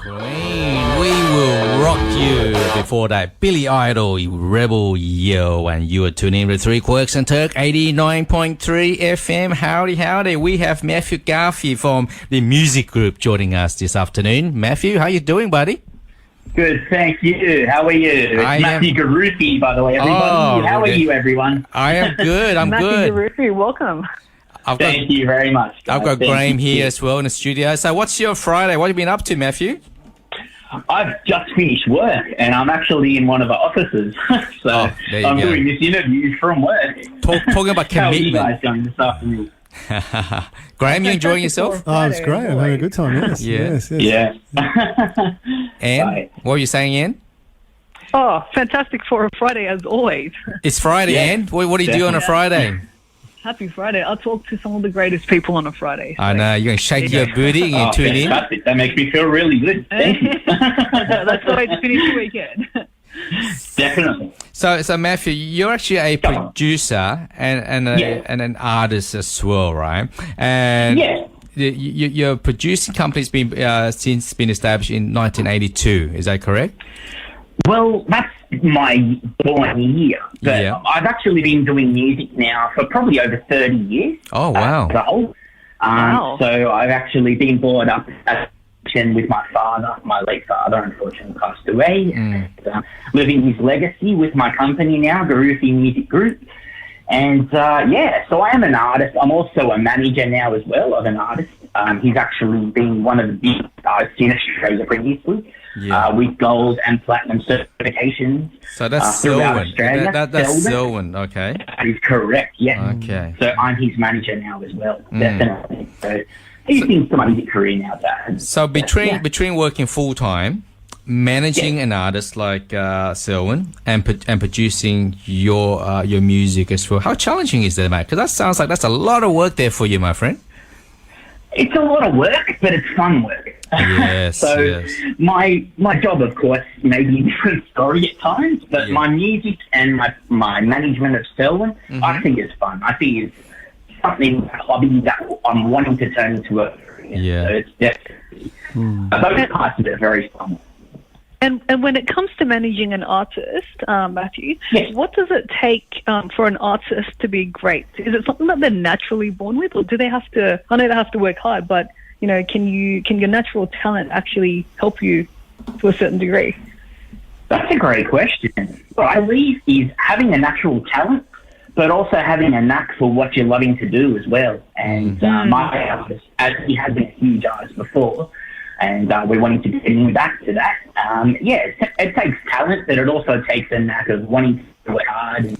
Queen, we will rock you. Before that, Billy Idol, Rebel Yo, and you are tuning in with Three Quirks and Turk 89.3 FM. Howdy, howdy. We have Matthew Garfi from the music group joining us this afternoon. Matthew, how you doing, buddy? Good, thank you. How are you? It's Matthew Garufi, by the way, everybody. How are you, everyone? I am good. I'm good. Matthew Garufi, welcome. Thank you very much, guys. I've got Graham here as well in the studio. So what's your Friday? What have you been up to, Matthew? I've just finished work and I'm actually in one of the offices. So I'm doing this interview from work. Talking about How are commitment. you guys going this afternoon? Graham, you enjoying yourself? Oh, it's great. I'm having a good time, yes. Yeah. Yes. Yeah. Anne, Right. what were you saying, Anne? Oh, fantastic for a Friday as always. It's Friday, Yeah, Anne. What do you do on a Friday? Happy Friday. I'll talk to some of the greatest people on a Friday. I know, you're going to shake your booty and tune in. Fantastic. That makes me feel really good. Thank you. That's the way to finish the weekend. Definitely. So Matthew, you're actually a producer and an artist as well, right? And Yeah. your producing company's been since been established in 1982. Is that correct? Well, that's my born year. But Yeah. I've actually been doing music now for probably over 30 years. Oh, wow. Wow. So I've actually been brought up with my father. My late father, unfortunately, passed away. And, living his legacy with my company now, Garufi Music Group. And, so I am an artist. I'm also a manager now as well of an artist. He's actually been one of the big artists in Australia previously. Yeah. With gold and platinum certifications. So that's throughout Selwyn. Australia. That's Selwyn. Selwyn. Okay. That is correct, yes. Okay. So I'm his manager now as well, definitely. So he's been to my music career now, Dad. So between working full time, managing an artist like Selwyn, and producing your music as well, how challenging is that, mate? Because that sounds like that's a lot of work there for you, my friend. It's a lot of work, but it's fun work. Yes. So yes. my job, of course, may be a different story at times, but my music and my management of Selwyn, I think is fun. I think it's something, a hobby that I'm wanting to turn into a career. Yeah. So it's definitely, both parts of it are very fun. And when it comes to managing an artist, Matthew, Yes. what does it take for an artist to be great? Is it something that they're naturally born with, or do they have to? I know they have to work hard, but can your natural talent actually help you to a certain degree? That's a great question. What I believe is having a natural talent, but also having a knack for what you're loving to do as well. And my artist, as he has been a huge artist before, and we're wanting to get him back to that. It takes talent, but it also takes a knack of wanting to work hard and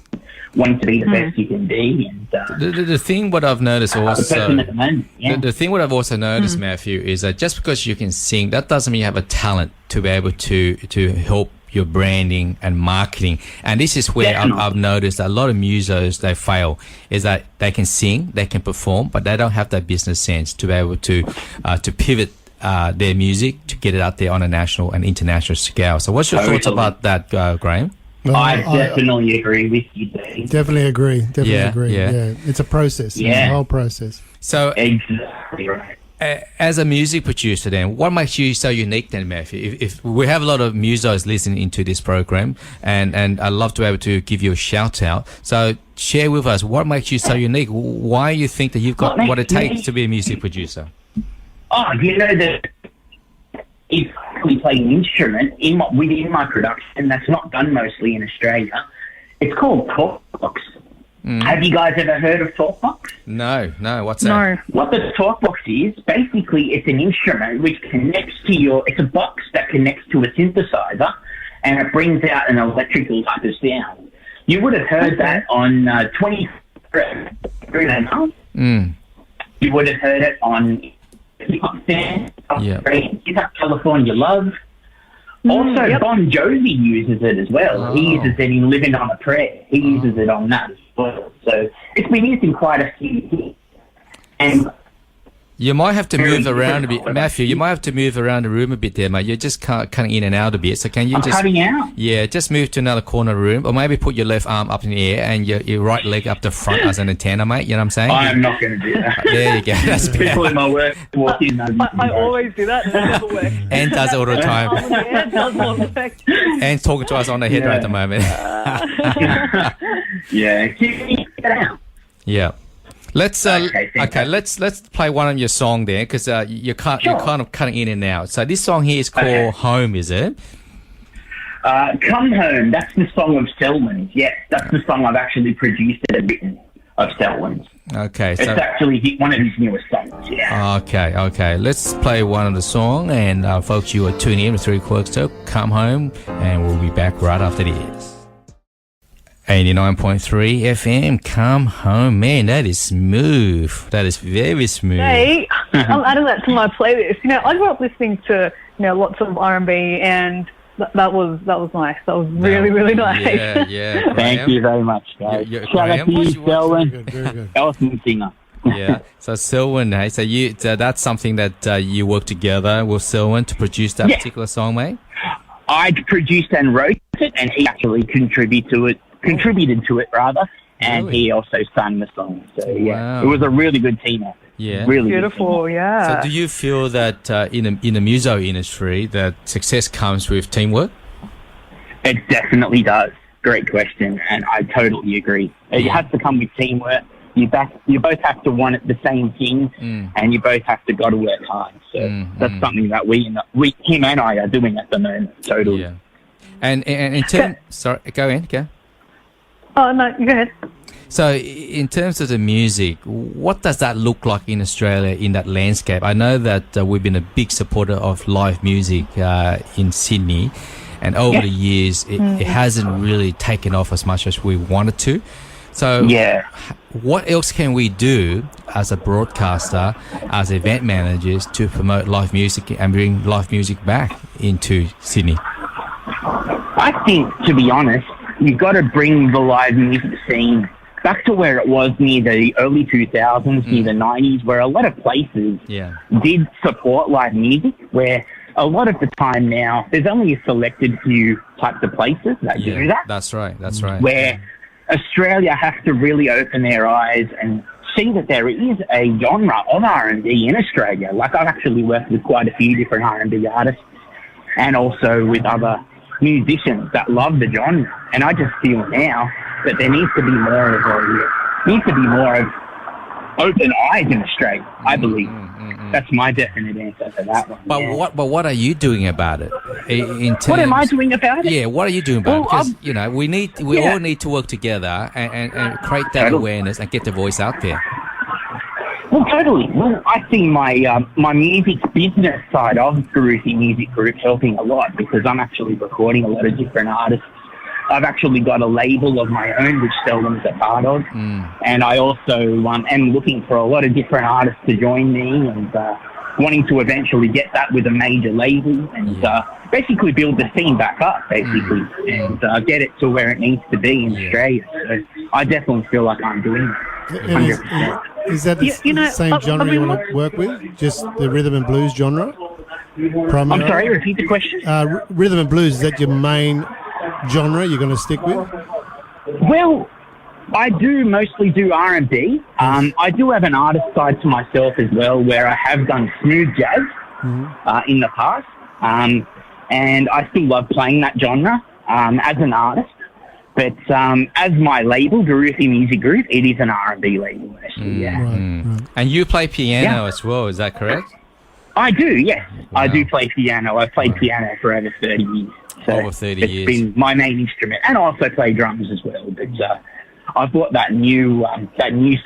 wanting to be the best you can be. And The thing what I've noticed the also, person at the moment, the thing what I've also noticed, Matthew, is that just because you can sing, that doesn't mean you have a talent to be able to help your branding and marketing. And this is where I've noticed that a lot of musos, they fail, is that they can sing, they can perform, but they don't have that business sense to be able to pivot their music to get it out there on a national and international scale. So what's your thoughts about that, Graham? Well, I definitely agree with you, Dave. Definitely agree. Yeah. It's a process. Yeah. It's a whole process. So Exactly right. as a music producer then, what makes you so unique then, Matthew? If we have a lot of musos listening into this program, and I'd love to be able to give you a shout out. So share with us, what makes you so unique? Why you think that you've got what it takes to be a music producer? Oh, that if we play an instrument within my production that's not done mostly in Australia, it's called TalkBox. Have you guys ever heard of TalkBox? No, what's that? No. What the TalkBox is, basically it's an instrument which connects to it's a box that connects to a synthesizer, and it brings out an electrical type of sound. You would have heard that on 23 You would have heard it on California Love. Also, Bon Jovi uses it as well. He uses it in Living on a Prayer. He uses it on that as well. So it's been used in quite a few things. And You might have to move Very around a bit, difficult. Matthew. You might have to move around the room a bit there, mate. You're just cutting in and out a bit. So can you I'm just cutting out. yeah, just move to another corner of the room, or maybe put your left arm up in the air and your right leg up the front as an antenna, mate. You know what I'm saying? I'm not going to do that. There you go. That's People better. in my work walk in. I always do that. It never works. And does it all the time. It does not affect. And talking to us on the head right at the moment. Yeah, get out. Yeah. Let's Okay, let's play one of your song there because you're kind of cutting in and out. So this song here is called Okay. Home, is it? Come Home, that's the song of Selwyn's. Yes, that's the song I've actually produced and written of Selwyn's. Okay, It's so actually one of his newest songs, yeah. okay. Let's play one of the song, and folks, you are tuning in to 3 Quirks Talk. Come Home, and we'll be back right after this. 89.3 FM, Come Home. Man, that is smooth. That is very smooth. Hey, I'm adding that to my playlist. You know, I grew up listening to lots of R&B, and that was nice. That was really nice. Yeah. Thank Graham? you very much, guys. You're- Shout out Graham, to you, what's Very Selwyn. good, very good. Awesome singer. Yeah. So Selwyn, hey, so that's something that you work together with Selwyn to produce that Yeah. particular song, mate? I produced and wrote it, and he actually contributed to it, and Really? he also sang the song. So yeah, Wow. it was a really good team effort. Yeah. Really Beautiful, Good yeah. So do you feel that in the muso industry that success comes with teamwork? team. It definitely does. Great question, and I totally agree. It Yeah. has to come with teamwork. You both have to want the same thing, and you both have to got to work hard. So that's something that him and I are doing at the moment. Totally. Yeah. And in terms, sorry, go. Oh, no, go ahead. So in terms of the music, what does that look like in Australia in that landscape? I know that we've been a big supporter of live music in Sydney, and over the years it hasn't really taken off as much as we wanted to. So Yeah. what else can we do as a broadcaster, as event managers, to promote live music and bring live music back into Sydney? I think, to be honest, you've got to bring the live music scene back to where it was near the early 2000s, near the 90s, where a lot of places Yeah. did support live music, where a lot of the time now, there's only a selected few types of places that do that, That's right. That's right. where Australia has to really open their eyes and see that there is a genre of R&B in Australia. Like, I've actually worked with quite a few different R&B artists, and also with other musicians that love the genre. And I just feel now that there needs to be more of open eyes in Australia, I believe. That's my definite answer to that one. But yeah. what are you doing about it? In terms, What am I doing about it? Yeah, what are you doing about it? Well, Because we yeah. all need to work together and create that Totally. awareness and get the voice out there. Well, totally. Well, I see my music business side of Garuthi Music Group helping a lot, because I'm actually recording a lot of different artists. I've actually got a label of my own, which Selwyn's a part of. And I also am looking for a lot of different artists to join me, and wanting to eventually get that with a major label, and basically build the scene back up, basically, and get it to where it needs to be in Australia. So I definitely feel like I'm doing that. And 100%. is that the You know, same I genre mean, you want to work with? Just the rhythm and blues genre? I'm sorry, repeat the question? Rhythm and blues, is that your main genre you're going to stick with? Well, I do mostly do R&B. I do have an artist side to myself as well, where I have done smooth jazz in the past, and I still love playing that genre as an artist. But as my label, Garuthi Music Group, it is an R&B label, actually, yeah. Right. And you play piano Yeah. as well, is that correct? I do, yes. I Wow. do play piano. I've played piano for over 30 years. So Over 30 it's years. been my main instrument. And I also play drums as well. But I've brought that new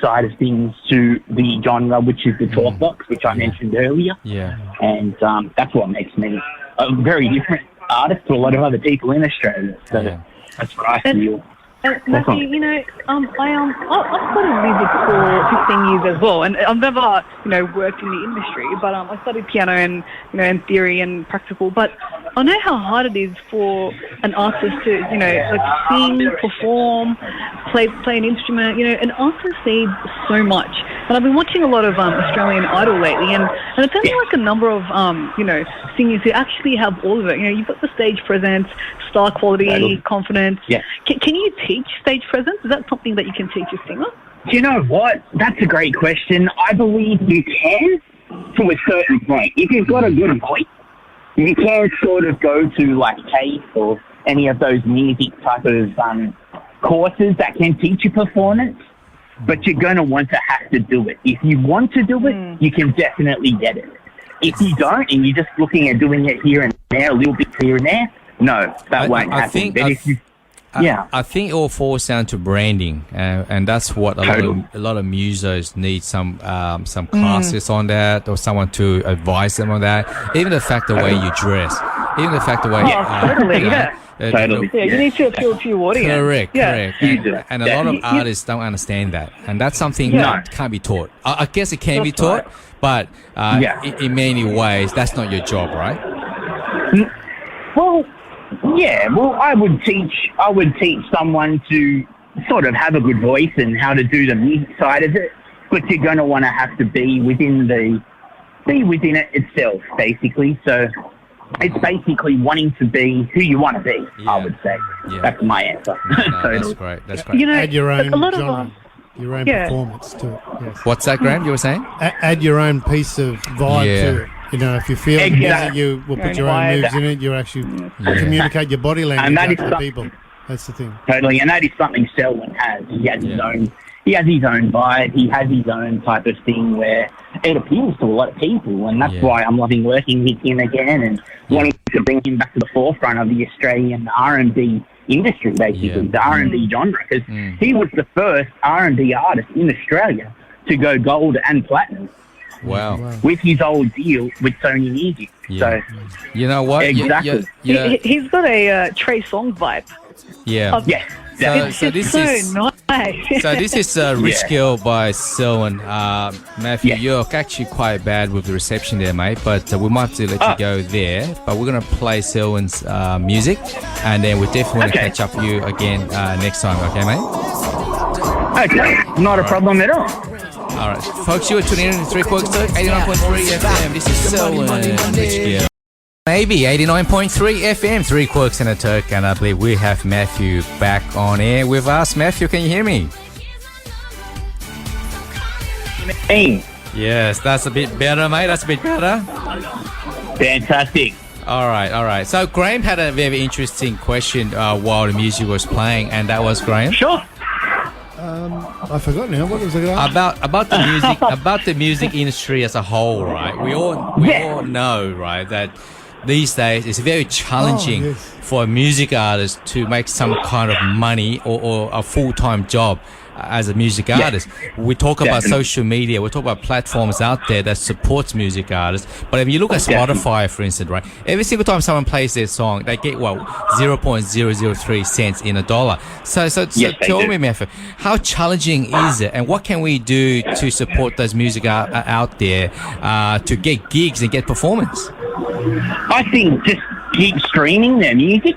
side of things to the genre, which is the talk box, which I mentioned earlier. Yeah. And that's what makes me a very different artist to a lot of other people in Australia. So Yeah. that's what I feel. And Matthew, you know, I've studied music for 15 years as well, and I've never, worked in the industry, but I studied piano and, in theory and practical, but I know how hard it is for an artist to, sing, perform, play an instrument. An artist needs so much. And I've been watching a lot of Australian Idol lately, and it's only like a number of, singers who actually have all of it. You know, you've got the stage presence, star quality, confidence. Yeah. Can you teach stage presence? Is that something that you can teach a singer? Do you know what? That's a great question. I believe you can to a certain point. If you've got a good voice, you can sort of go to like TAFE or any of those music type of courses that can teach you performance, but you're going to want to have to do it. If you want to do it, you can definitely get it. If you don't and you're just looking at doing it here and there, a little bit here and there, no, that won't happen. I think it all falls down to branding, and that's what a lot of musos need some classes on that, or someone to advise them on that. Even the fact the way you dress, even the fact the way you need to appeal to your audience. Correct. And a lot of artists don't understand that, and that's something that can't be taught. I guess it can be taught, but in many ways, that's not your job, right? Well, I would teach someone to sort of have a good voice and how to do the music side of it, but you're going to want to have to be within it itself, basically. So it's basically wanting to be who you want to be, I would say. Yeah. That's my answer. No, that's great. You know, add your own a lot genre, of your own performance to it. Yes. What's that, Graham, you were saying? Add your own piece of vibe to it. You know, if you feel the music, you will put your own moves in it. You actually communicate your body language to the people. That's the thing. Totally, and that is something Selwyn has. He has his own. He has his own vibe. He has his own type of thing where it appeals to a lot of people, and that's why I'm loving working with him again and wanting to bring him back to the forefront of the Australian R&B industry, basically the R&B genre, because he was the first R&B artist in Australia to go gold and platinum. Wow. With his old deal with Sony Music. So, you know what? Exactly. He's got a Trey Songz vibe. Yeah. So this is nice. So this is Rich Girl by Selwyn. Matthew, you're actually quite bad with the reception there, mate, but we might have to let you go there. But we're going to play Selwyn's music, and then we definitely want to catch up with you again next time, okay, mate? Okay, not a problem at all. All right, folks, you are tuning in to 3 Quirks Talk, 89.3 FM. This is Selwyn, Rich Girl. Maybe 89.3 FM, 3 Quirks and a Turk, and I believe we have Matthew back on air with us. Matthew, can you hear me? Hey. Yes, that's a bit better, mate. That's a bit better. Fantastic. All right. So Graham had a very interesting question while the music was playing, and that was, Graham? Sure. I forgot now. What was it about the music about the music industry as a whole, right? We all know, right, that these days it's very challenging for a music artist to make some kind of money or a full-time job as a music artist. We talk about social media, we talk about platforms out there that supports music artists, but if you look at Spotify, for instance, right, every single time someone plays their song, they get 0.003 cents in a dollar. So tell me, Matthew, how challenging is it, and what can we do to support those music out there to get gigs and get performance? I think just keep streaming their music,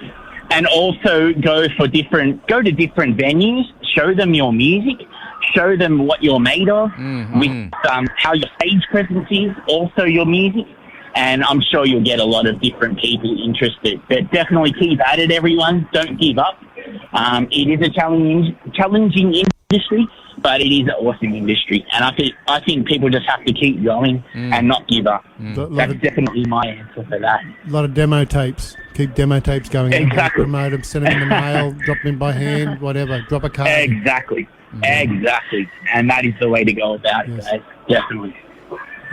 and also go to different venues, show them your music, show them what you're made of, with how your stage presence is, also your music, and I'm sure you'll get a lot of different people interested. But definitely keep at it, everyone. Don't give up. It is a challenging industry, but it is an awesome industry, and I think people just have to keep going and not give up. That's definitely my answer for that. A lot of demo tapes. Keep demo tapes going. Exactly. Promote them, send them in the mail, drop them in by hand, whatever. Drop a card. Exactly. And that is the way to go about it, guys. Definitely.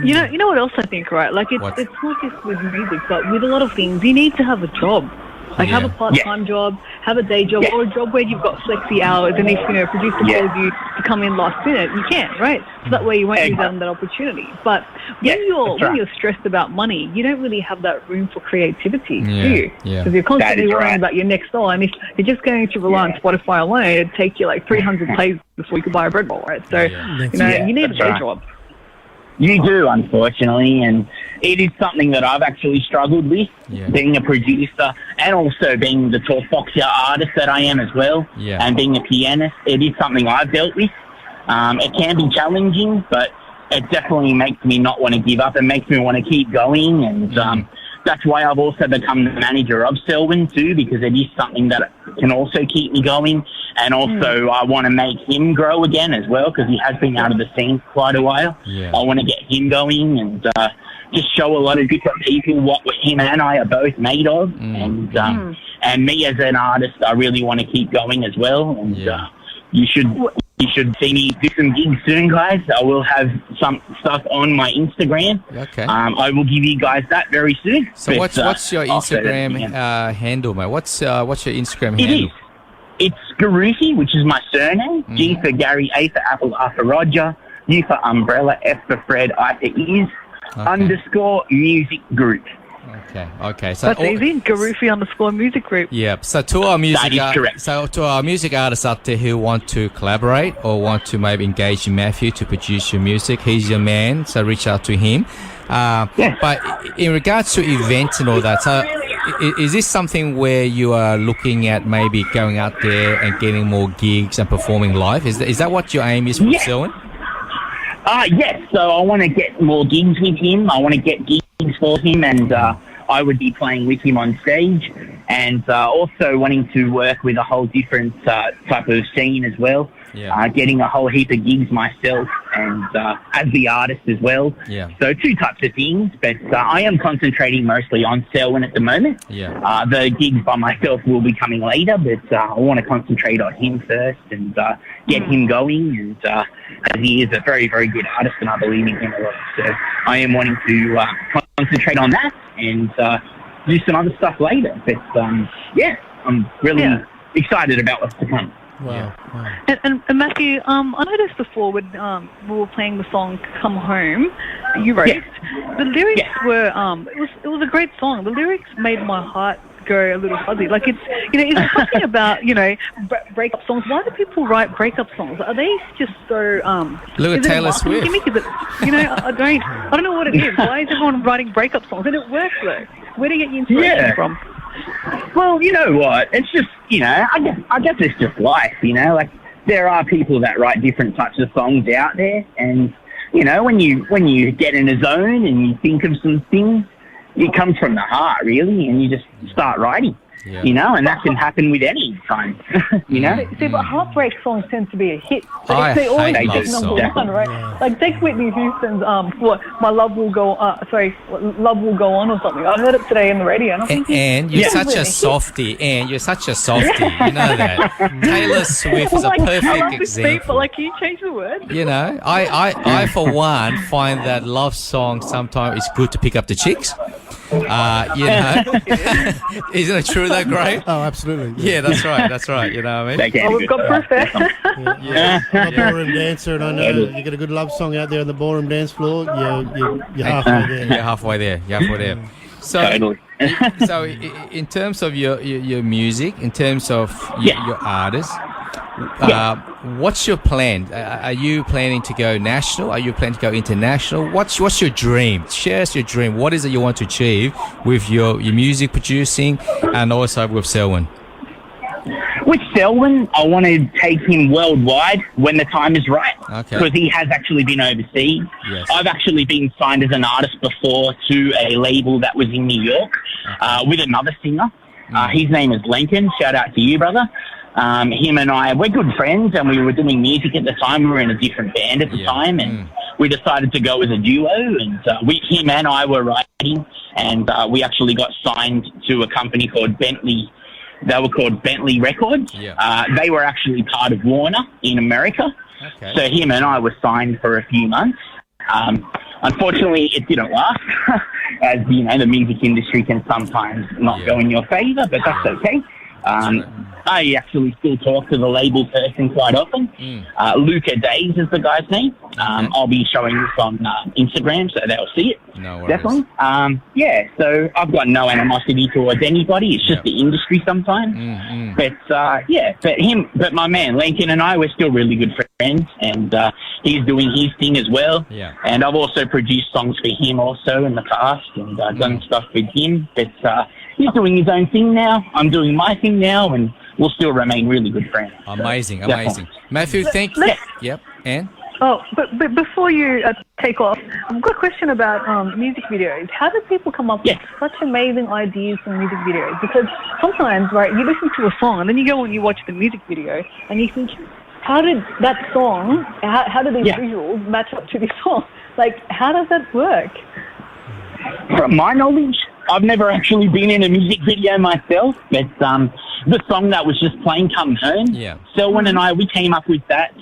You know what else I think, right? Like it's not just with music, but with a lot of things, you need to have a job. Like have a part-time job, have a day job, or a job where you've got flexi hours, and if producer calls you to come in last minute, you can, right? So that way you won't lose out on that opportunity. But when you're stressed about money, you don't really have that room for creativity, do you? Because you're constantly worrying about your next dollar, and if you're just going to rely on Spotify alone, it'd take you like 300 plays before you could buy a bread roll, right? So you need a day job. You do, unfortunately, and it is something that I've actually struggled with, being a producer and also being the tall foxier artist that I am as well, and being a pianist. It is something I've dealt with, It can be challenging, but it definitely makes me not want to give up. It makes me want to keep going, and that's why I've also become the manager of Selwyn too, because it is something that can also keep me going. And also I want to make him grow again as well, because he has been out of the scene for quite a while. Yeah. I want to get him going and just show a lot of different people what him and I are both made of. And me as an artist, I really want to keep going as well. And you should see me do some gigs soon, guys. I will have some stuff on my Instagram. Okay. I will give you guys that very soon. So what's your Instagram handle, mate? What's your Instagram handle? It is. It's Garufi, which is my surname. G for Gary, A for Apple, R for Roger, U for Umbrella, F for Fred, I for Ease, _ music group. Okay. So that's easy. Garufi _ music group. Yeah. So to our music, correct. So to our music artists out there who want to collaborate or want to maybe engage in Matthew to produce your music, he's your man. So reach out to him. But in regards to events and all that, so is this something where you are looking at maybe going out there and getting more gigs and performing live? Is that what your aim is for Selwyn? Yes. So I want to get more gigs with him. I want to get gigs for him, and I would be playing with him on stage, and also wanting to work with a whole different type of scene as well. Getting a whole heap of gigs myself, and as the artist as well. So 2 types of things, but I am concentrating mostly on Selwyn at the moment. The gigs by myself will be coming later, but I want to concentrate on him first and get him going, and as he is a very, very good artist, and I believe in him a lot. So I am wanting to concentrate on that and do some other stuff later. But I'm really excited about what's to come. Wow. And Matthew, I noticed before when we were playing the song "Come Home," you wrote the lyrics were it was a great song. The lyrics made my heart go a little fuzzy. Like it's it's something about breakup songs. Why do people write breakup songs? Are they just so look at Taylor Swift? I don't know what it is. Why is everyone writing breakup songs? And it works though. Where do you get your inspiration from? Well, you know what? It's just, I guess it's just life, like there are people that write different types of songs out there, and, when you get in a zone and you think of some things, it comes from the heart, really, and you just start writing. And that can happen with any time, See, but heartbreak songs tend to be a hit. They always get number one, right? Like take Whitney Houston's My Love Will Go Love Will Go On or something. I heard it today in the radio. And you're such a softie, you know that. Taylor Swift is a perfect example. But can you change the word? I for one find that love songs sometimes it's good to pick up the chicks. Isn't it true that, Graham? Oh, absolutely. Yeah, that's right. You know what I mean? We've got proof there. I'm a ballroom dancer, and I know you get a good love song out there on the ballroom dance floor. You're halfway there. You're halfway there. So, totally. So, in terms of your music, in terms of your artists, what's your plan? Are you planning to go national? Are you planning to go international? What's your dream? Share us your dream. What is it you want to achieve with your music producing and also with Selwyn? With Selwyn, I want to take him worldwide when the time is right. Because he has actually been overseas. Yes. I've actually been signed as an artist before to a label that was in New York with another singer. His name is Lincoln. Shout out to you, brother. Him and I, we're good friends, and we were doing music at the time. We were in a different band at the time, and we decided to go as a duo, and him and I were writing, and we actually got signed to a company called Bentley. They were called Bentley Records. They were actually part of Warner in America. So him and I were signed for a few months. Unfortunately, it didn't last. As you know, the music industry can sometimes not go in your favour, but that's okay. I actually still talk to the label person quite often. Luca Days is the guy's name. I'll be showing this on Instagram, so they'll see it. No worries. Definitely. So I've got no animosity towards anybody. It's just the industry sometimes. But my man Lincoln and I, we're still really good friends, and he's doing his thing as well. And I've also produced songs for him also in the past, and done stuff with him. But he's doing his own thing now. I'm doing my thing now, and we'll still remain really good friends. Amazing. Matthew, thank you. Let's Anne? Oh, but before you take off, I've got a question about music videos. How do people come up with such amazing ideas for music videos? Because sometimes, right, you listen to a song and then you go and you watch the music video and you think, how did that song, how do these visuals match up to this song? Like, how does that work? From my knowledge, I've never actually been in a music video myself, but the song that was just playing, Come Home, Selwyn and I, we came up with that.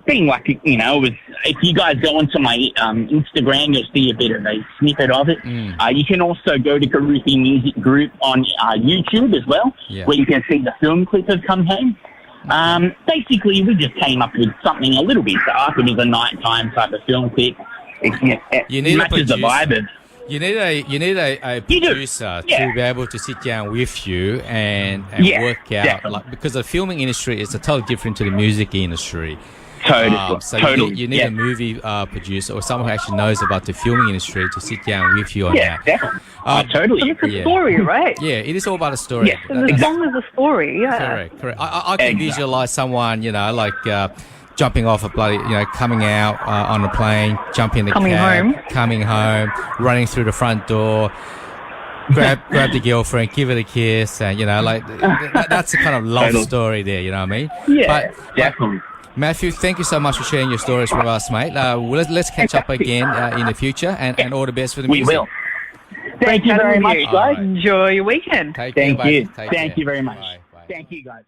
Being like, you know, if you guys go onto my Instagram, you'll see a bit of a snippet of it. You can also go to Garuthi Music Group on YouTube as well, where you can see the film clip of Come Home. Basically, we just came up with something a little bit dark. It was a nighttime type of film clip. It matches the vibe of... You need a producer to be able to sit down with you and work out, like, because the filming industry is totally different to the music industry. Totally. You need a movie producer or someone who actually knows about the filming industry to sit down with you on that. Definitely. Totally. It's a story, right? Yeah, it is all about a story. Yes, the song is a story, Correct. I can visualize someone, you know, like... jumping off a bloody, you know, coming out on a plane, jumping in the cab, coming home, running through the front door, grab the girlfriend, give her a kiss, and, you know, like, that's the kind of love story there, you know what I mean? Yeah, definitely. Matthew, thank you so much for sharing your stories with us, mate. Let's catch up again in the future, and all the best for the music. We will. Thank you very much, guys. Enjoy your weekend. Thank you. Thank you very much. Bye. Thank you, guys.